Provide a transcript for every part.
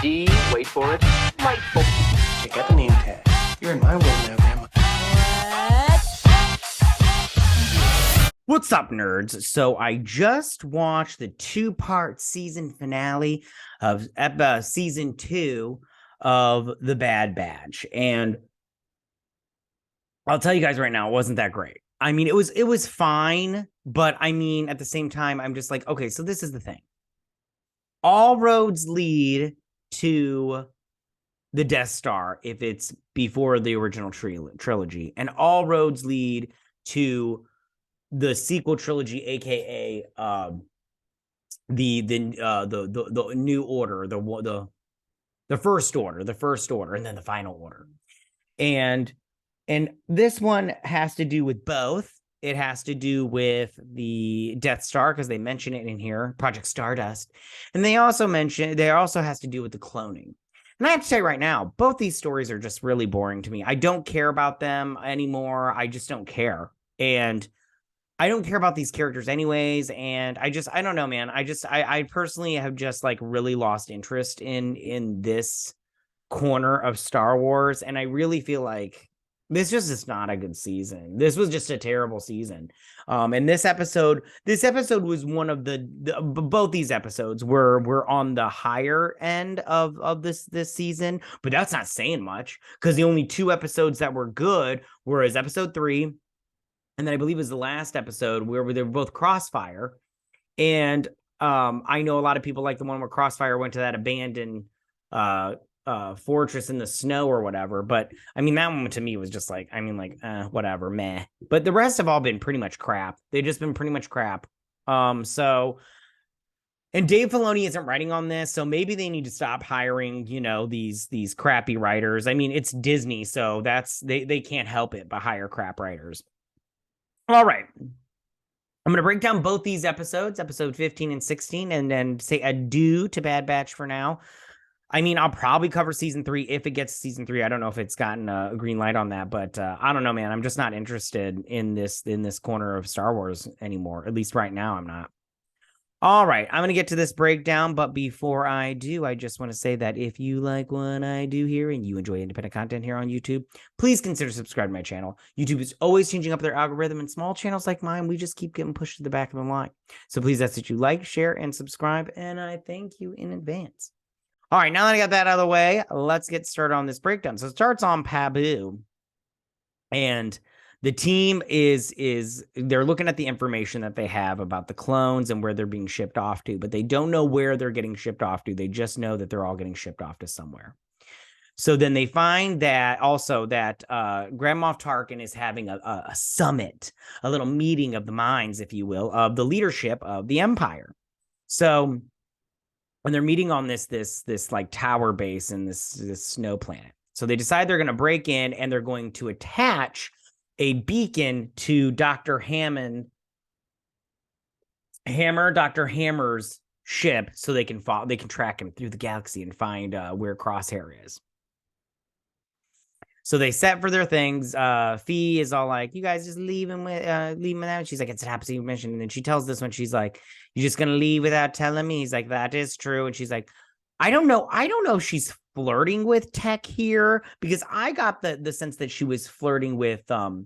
D, wait for it, delightful. Check out the name tag. You're in my world now, Grandma. What's up, nerds? So I just watched the two-part season finale of season 2 of The Bad Batch, and I'll tell you guys right now, it wasn't that great. I mean, it was fine, but I mean, at the same time, I'm just like, okay, so this is the thing. All roads lead to the Death Star if it's before the original trilogy, and all roads lead to the sequel trilogy, aka the new order, the first order, and then the final order. And this one has to do with both. It has to do with the Death Star because they mention it in here, Project Stardust, and they also has to do with the cloning. And I have to say right now, both these stories are just really boring to me. I don't care about them anymore. I just don't care. And I don't care about these characters anyways. And I don't know, man. I personally have just like really lost interest in this corner of Star Wars. And I really feel like this just is not a good season. This was just a terrible season. And this episode was one of both these episodes were on the higher end of this season, but that's not saying much because the only two episodes that were good were episode 3, and then I believe it was the last episode where they were both Crossfire. And I know a lot of people like the one where Crossfire went to that abandoned fortress in the snow or whatever. But I mean, that one to me was just like, whatever, meh. But the rest have all been pretty much crap. They've just been pretty much crap. So, and Dave Filoni isn't writing on this, so maybe they need to stop hiring, these crappy writers. I mean, it's Disney, so they can't help it but hire crap writers. All right. I'm going to break down both these episodes, episode 15 and 16, and then say adieu to Bad Batch for now. I mean, I'll probably cover season 3 if it gets to season 3. I don't know if it's gotten a green light on that, but I don't know, man. I'm just not interested in this corner of Star Wars anymore. At least right now, I'm not. All right, I'm going to get to this breakdown, but before I do, I just want to say that if you like what I do here and you enjoy independent content here on YouTube, please consider subscribing to my channel. YouTube is always changing up their algorithm, and small channels like mine, we just keep getting pushed to the back of the line. So please ask that you like, share, and subscribe, and I thank you in advance. All right, now that I got that out of the way, let's get started on this breakdown. So it starts on Pabu, and the team they're looking at the information that they have about the clones and where they're being shipped off to, but they don't know where they're getting shipped off to. They just know that they're all getting shipped off to somewhere. So then they find that Grand Moff Tarkin is having a summit, a little meeting of the minds, if you will, of the leadership of the Empire. So when they're meeting on this like tower base in this snow planet. So they decide they're going to break in and they're going to attach a beacon to Dr. Hammer's ship so they can track him through the galaxy and find where Crosshair is. So they set for their things. Fee is all like, you guys just leave him without. She's like, it's an absolute mission. And then she tells this one, she's like, you're just going to leave without telling me? He's like, that is true. And she's like, I don't know if she's flirting with Tech here, because I got the sense that she was flirting with Hunter,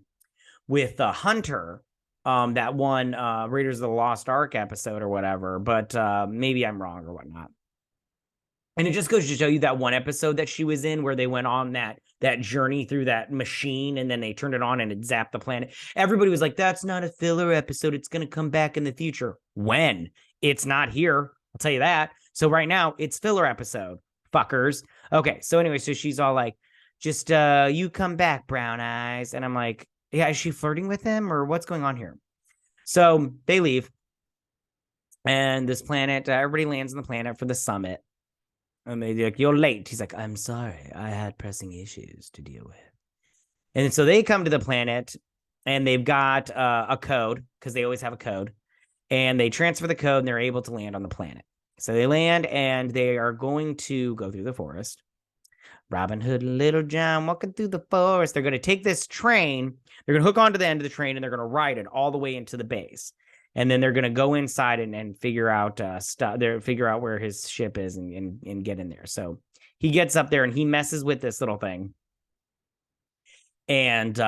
that one Raiders of the Lost Ark episode or whatever, but maybe I'm wrong or whatnot. And it just goes to show you that one episode that she was in where they went on that journey through that machine and then they turned it on and it zapped the planet. Everybody was like, that's not a filler episode. It's going to come back in the future. When? It's not here. I'll tell you that. So right now it's filler episode, fuckers. Okay. So anyway, so she's all like, just you come back, brown eyes. And I'm like, yeah, is she flirting with him or what's going on here? So they leave. And this planet, everybody lands on the planet for the summit. And they're like, you're late. He's like, I'm sorry. I had pressing issues to deal with. And so they come to the planet and they've got a code, because they always have a code. And they transfer the code and they're able to land on the planet. So they land and they are going to go through the forest. Robin Hood and Little John walking through the forest. They're going to take this train. They're going to hook onto the end of the train and they're going to ride it all the way into the base. And then they're going to go inside and figure out figure out where his ship is and get in there. So he gets up there and he messes with this little thing. And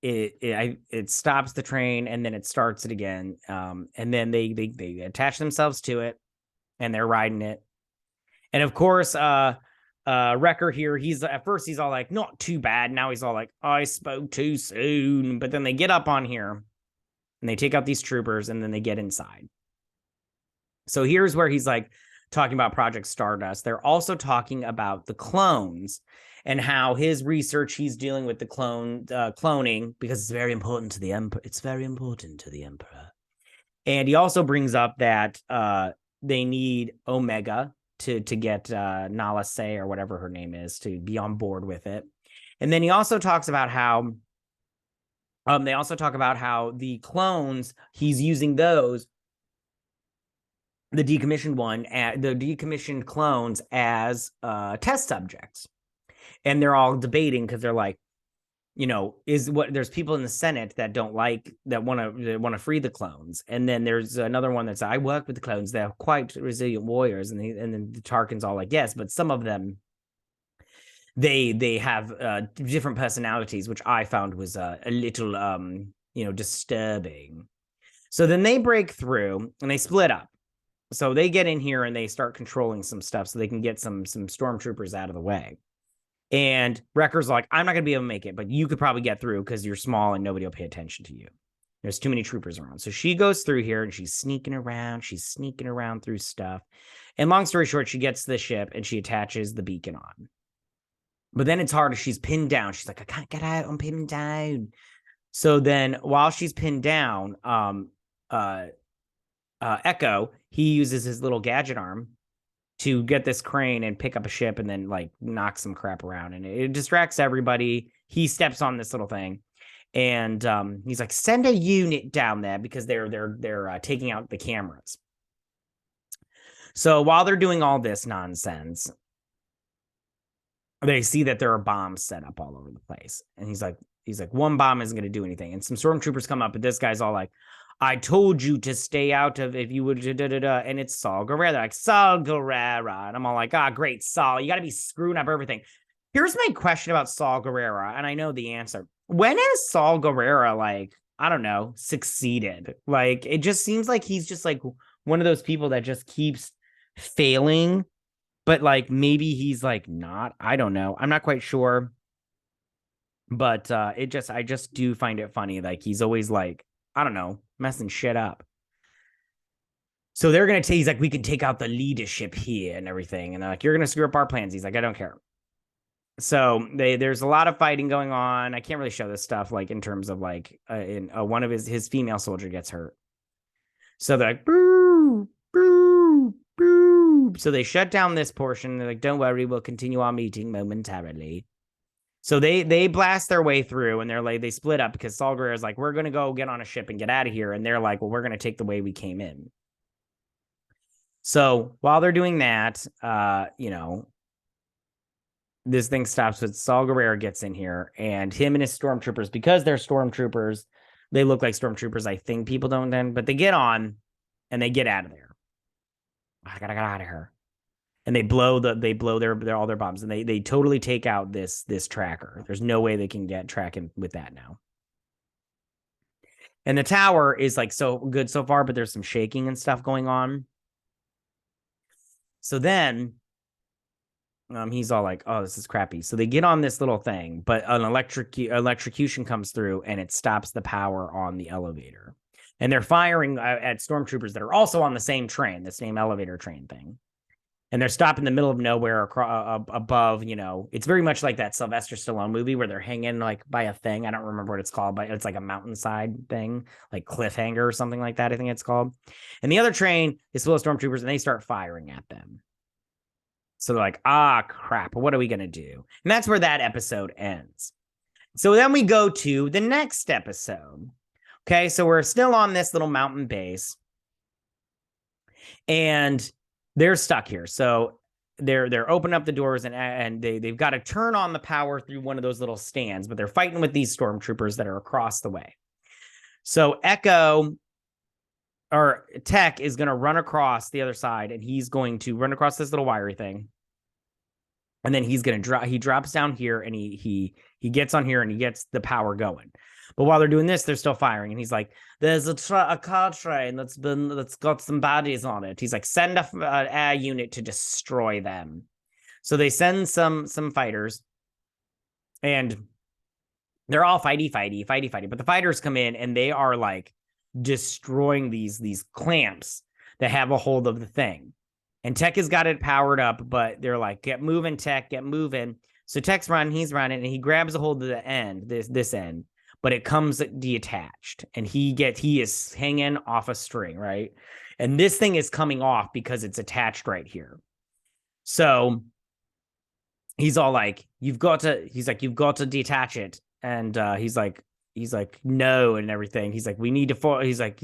it stops the train, and then it starts it again. And then they attach themselves to it, and they're riding it. And of course, Wrecker here, he's at first he's all like, not too bad. Now he's all like, I spoke too soon. But then they get up on here and they take out these troopers, and then they get inside. So here's where he's like talking about Project Stardust. They're also talking about the clones and how his research, he's dealing with the cloning because it's very important to the Emperor. It's very important to the Emperor. And he also brings up that they need Omega to get Nala Se, or whatever her name is, to be on board with it. And then he also talks about how they also talk about how the clones, he's using those, the decommissioned clones, as test subjects. And they're all debating because they're like, there's people in the Senate that don't like, that want to free the clones. And then there's another one that's, I work with the clones. They're quite resilient warriors. And then the Tarkin's all like, yes, but some of them, they have different personalities, which I found was a little, disturbing. So then they break through and they split up. So they get in here and they start controlling some stuff so they can get some stormtroopers out of the way. And Wrecker's like, I'm not going to be able to make it, but you could probably get through because you're small and nobody will pay attention to you. There's too many troopers around. So she goes through here and she's sneaking around. She's sneaking around through stuff. And long story short, she gets to the ship and she attaches the beacon on. But then it's hard. She's pinned down. She's like, I can't get out. I'm pinned down. So then while she's pinned down, Echo, he uses his little gadget arm to get this crane and pick up a ship and then like knock some crap around, and it distracts everybody. He steps on this little thing, and he's like, send a unit down there because they're taking out the cameras. So while they're doing all this nonsense, they see that there are bombs set up all over the place, and he's like, one bomb isn't going to do anything. And some stormtroopers come up, but this guy's all like, I told you to stay out of, if you would, and it's Saul Guerrero. They're like, Saul Guerrero. And I'm all like, great, Saul. You got to be screwing up everything. Here's my question about Saul Guerrero, and I know the answer. When has Saul Guerrero, like, I don't know, succeeded? Like, it just seems like he's just like one of those people that just keeps failing, but like maybe he's like not. I don't know. I'm not quite sure. But I just do find it funny. Like, he's always like, I don't know, messing shit up. So they're going to he's like, we can take out the leadership here and everything. And they're like, you're going to screw up our plans. He's like, I don't care. So there's a lot of fighting going on. I can't really show this stuff, like, in terms of like, one of his female soldier gets hurt. So they're like, boo, boo, boo. So they shut down this portion. They're like, don't worry, we'll continue our meeting momentarily. So they blast their way through, and they're like, they split up because Saul Guerrero is like, we're going to go get on a ship and get out of here. And they're like, well, we're going to take the way we came in. So while they're doing that, this thing stops, but Saul Guerrero gets in here, and him and his stormtroopers, because they're stormtroopers, they look like stormtroopers. I think people don't then, but they get on and they get out of there. I gotta get out of here. And they blow their all their bombs, and they totally take out this tracker. There's no way they can get tracking with that now. And the tower is like so good so far, but there's some shaking and stuff going on. So then he's all like, oh, this is crappy. So they get on this little thing, but an electrocution comes through and it stops the power on the elevator. And they're firing at stormtroopers that are also on the same train, the same elevator train thing. And they're stopped in the middle of nowhere above, it's very much like that Sylvester Stallone movie where they're hanging like by a thing. I don't remember what it's called, but it's like a mountainside thing, like Cliffhanger or something like that, I think it's called. And the other train is full of stormtroopers, and they start firing at them. So they're like, crap, what are we going to do? And that's where that episode ends. So then we go to the next episode. Okay, so we're still on this little mountain base. And they're stuck here. So they're opening up the doors, and they've got to turn on the power through one of those little stands, but they're fighting with these stormtroopers that are across the way. So Echo or Tech is going to run across the other side, and he's going to run across this little wiry thing. And then he's going to drop, he drops down here, and he gets on here, and he gets the power going. But while they're doing this, they're still firing. And he's like, there's a car train that's got some bodies on it. He's like, send an air unit to destroy them. So they send some fighters, and they're all fighty. But the fighters come in, and they are like destroying these clamps that have a hold of the thing. And Tech has got it powered up, but they're like, get moving, Tech, get moving. So Tech's running, he's running, and he grabs a hold of the end, this end, but it comes detached, and he is hanging off a string, right? And this thing is coming off because it's attached right here. So he's all like, you've got to detach it. And he's like, no, and everything. He's like, we need to he's like,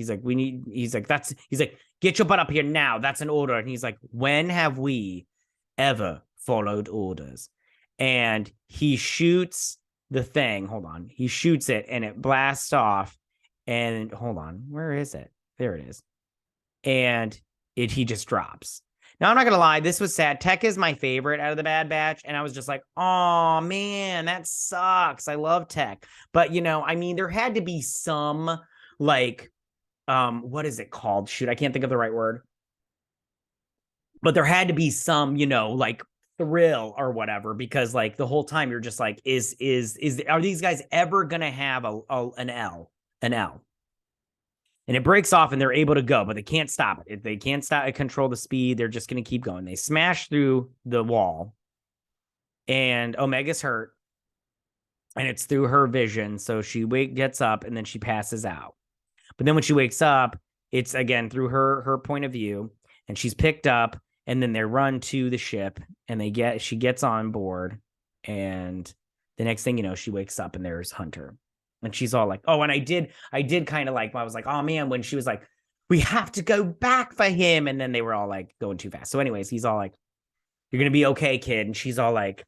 get your butt up here now. That's an order. And he's like, when have we ever followed orders? And he shoots the thing. Hold on. He shoots it, and it blasts off. And hold on, where is it? There it is. And he just drops. Now, I'm not going to lie. This was sad. Tech is my favorite out of the Bad Batch. And I was just like, oh, man, that sucks. I love Tech. But, I mean, there had to be some, like, what is it called? Shoot, I can't think of the right word. But there had to be some, like, thrill or whatever. Because, like, the whole time you're just like, are these guys ever going to have an L? An L? And it breaks off, and they're able to go, but they can't stop it. If they can't control the speed, they're just going to keep going. They smash through the wall, and Omega's hurt, and it's through her vision. So she gets up, and then she passes out. But then when she wakes up, it's again through her point of view, and she's picked up, and then they run to the ship, and she gets on board, and the next thing you know, she wakes up, and there's Hunter. And she's all like, oh, and I did kind of like, I was like, oh man, when she was like, we have to go back for him. And then they were all like going too fast. So anyways, he's all like, you're going to be okay, kid. And she's all like,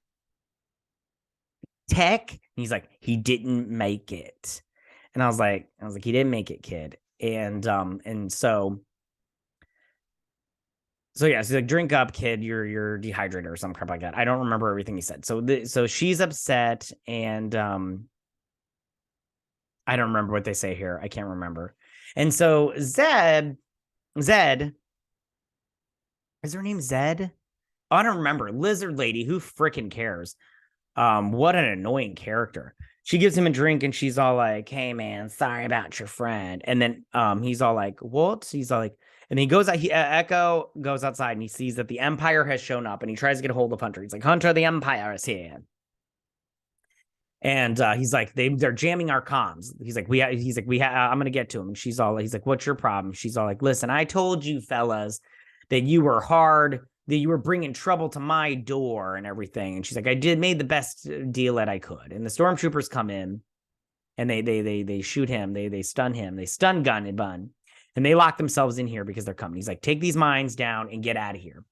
Tech? And he's like, he didn't make it. And I was like, he didn't make it, kid. And so yeah, she's like, drink up, kid. You're dehydrated or some crap like that. I don't remember everything he said. So she's upset, and I don't remember what they say here. I can't remember. And so Zed, is her name Zed? Oh, I don't remember. Lizard lady, who freaking cares? What an annoying character. She gives him a drink, and she's all like, hey man, sorry about your friend. And then he's all like, what? He's all like, and he goes out, Echo goes outside, and he sees that the Empire has shown up, and he tries to get a hold of Hunter. He's like, Hunter, the Empire is here. And he's like, they're jamming our comms. He's like, I'm gonna get to him. And he's like, what's your problem? She's all like, listen, I told you fellas that you were hard, that you were bringing trouble to my door and everything. And she's like, made the best deal that I could. And the stormtroopers come in, and they shoot him, they stun him, they stun gun and bun, and they lock themselves in here because they're coming. He's like, take these mines down and get out of here.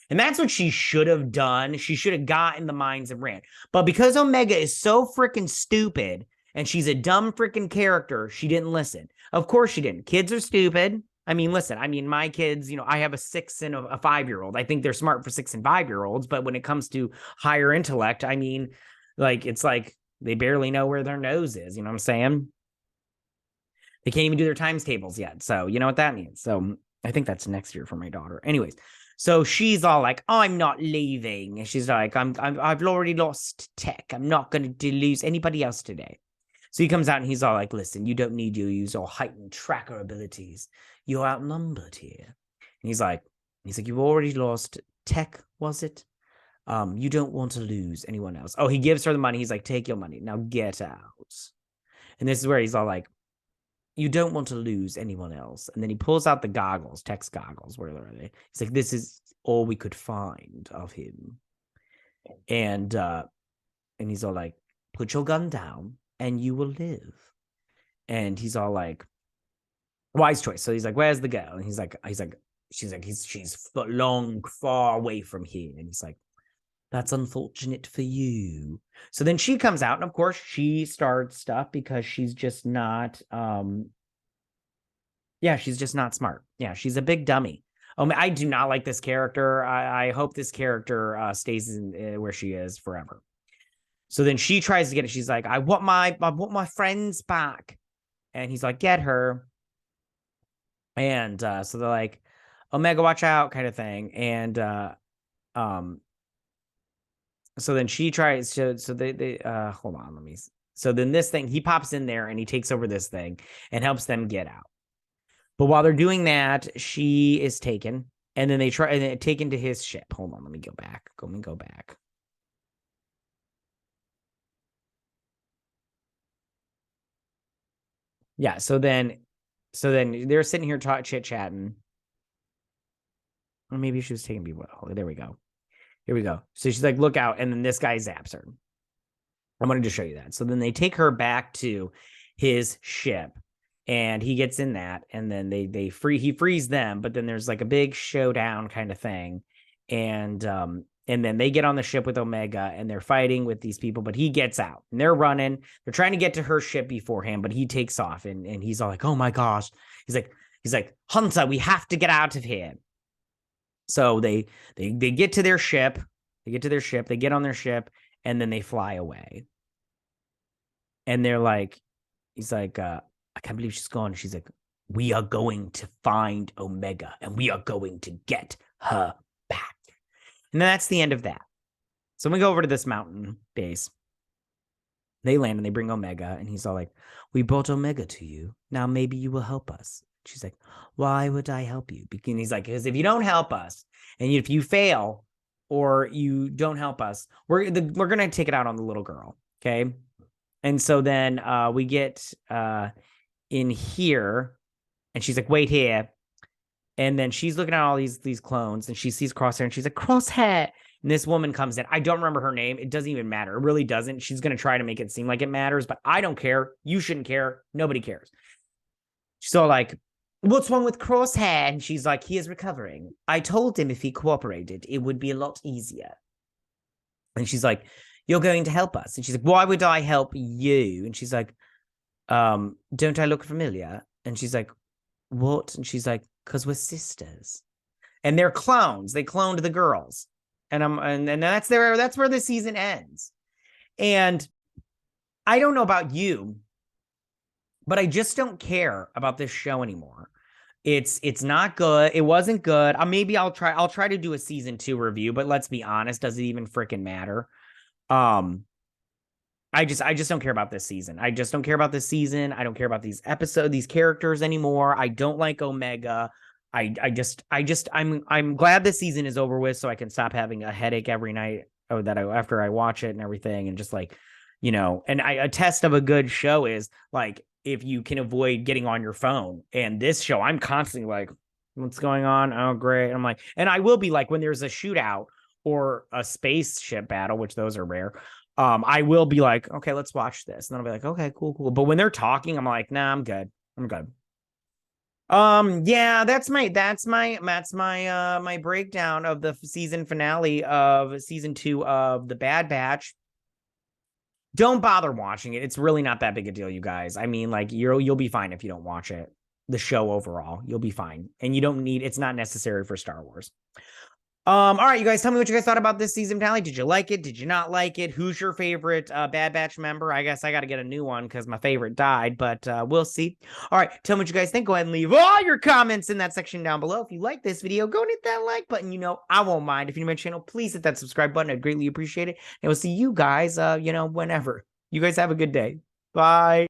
And that's what she should have done. She should have gotten the mines and ran. But because Omega is so freaking stupid, and she's a dumb freaking character, she didn't listen. Of course she didn't. Kids are stupid. I mean, listen, my kids, I have a 6 and a 5-year-old. I think they're smart for 6 and 5-year-olds. But when it comes to higher intellect, I mean, like, it's like they barely know where their nose is. You know what I'm saying? They can't even do their times tables yet. So you know what that means. So I think that's next year for my daughter. Anyways. So she's all like, oh, I'm not leaving. And she's like, I've already lost Tech. I'm not going to lose anybody else today. So he comes out, and he's all like, listen, you don't need to use your heightened tracker abilities. You're outnumbered here. And he's like, you've already lost Tech, was it? You don't want to lose anyone else. Oh, he gives her the money. He's like, take your money. Now get out. And this is where he's all like, you don't want to lose anyone else. And then he pulls out the goggles, Tech's goggles. Where are they? He's like, this is all we could find of him. And he's all like, put your gun down and you will live. And he's all like, wise choice. So he's like, where's the girl? And she's long, far away from here. And he's like, that's unfortunate for you. So then she comes out, and of course she starts stuff because she's just not Yeah, she's just not smart. Yeah, she's a big dummy. Oh, I do not like this character. I hope this character stays in where she is forever. So then she tries to get it. She's like, I want my friends back. And he's like, get her. And so they're like, Omega, watch out, kind of thing. And um, so then she tries to, so they hold on, let me. So then this thing, he pops in there and he takes over this thing and helps them get out. But while they're doing that, she is taken, and then they try and taken to his ship. Hold on, let me go back. Let me go back. Yeah. So then they're sitting here chit chatting. Or maybe she was taking people. Oh, there we go. Here we go. So she's like, look out, and then this guy zaps her. I wanted to show you that. So then they take her back to his ship. And he gets in that, and then he frees them, but then there's like a big showdown kind of thing. And then they get on the ship with Omega and they're fighting with these people, but he gets out and they're running. They're trying to get to her ship beforehand, but he takes off and he's all like, oh my gosh. He's like, Hunter, we have to get out of here. So they get to their ship, they get on their ship, and then they fly away. And they're like, he's like, I can't believe she's gone. She's like, we are going to find Omega and we are going to get her back. And then that's the end of that. So we go over to this mountain base. They land and they bring Omega, and he's all like, we brought Omega to you. Now maybe you will help us. She's like, why would I help you? Because he's like, because if you don't help us, and if you fail or you don't help us, we're going to take it out on the little girl. Okay. And so then we get in here, and she's like, wait here. And then she's looking at all these clones, and she sees Crosshair, and she's like, Crosshair. And this woman comes in. I don't remember her name. It doesn't even matter. It really doesn't. She's going to try to make it seem like it matters, but I don't care. You shouldn't care. Nobody cares. She's all like, what's wrong with Crosshair? And she's like, he is recovering. I told him if he cooperated, it would be a lot easier. And she's like, you're going to help us. And she's like, why would I help you? And she's like, don't I look familiar? And she's like, what? And she's like, because we're sisters. And they're clones. They cloned the girls. And that's where the season ends. And I don't know about you, but I just don't care about this show anymore. It's not good. It wasn't good. Maybe I'll try to do a season 2 review, but let's be honest, does it even freaking matter? I just don't care about this season. I just don't care about this season. I don't care about these characters anymore. I don't like Omega. I'm glad this season is over with, so I can stop having a headache every night after I watch it and everything. And just like, and a test of a good show is like, if you can avoid getting on your phone. And this show, I'm constantly like, what's going on? Oh, great. I'm like, and I will be like, when there's a shootout or a spaceship battle, which those are rare, I will be like, okay, let's watch this. And then I'll be like, okay, cool. But when they're talking, I'm like, nah, I'm good. Yeah, that's my my breakdown of the season finale of season 2 of The Bad Batch. Don't bother watching it. It's really not that big a deal, you guys. I mean, like, you'll be fine if you don't watch it. The show overall, you'll be fine. And it's not necessary for Star Wars. All right, you guys, tell me what you guys thought about this season finale. Did you like it? Did you not like it? Who's your favorite Bad Batch member? I guess I got to get a new one because my favorite died, but we'll see. All right, tell me what you guys think. Go ahead and leave all your comments in that section down below. If you like this video, go and hit that like button. I won't mind. If you're new to my channel, please hit that subscribe button. I'd greatly appreciate it. And we'll see you guys, whenever. You guys have a good day. Bye.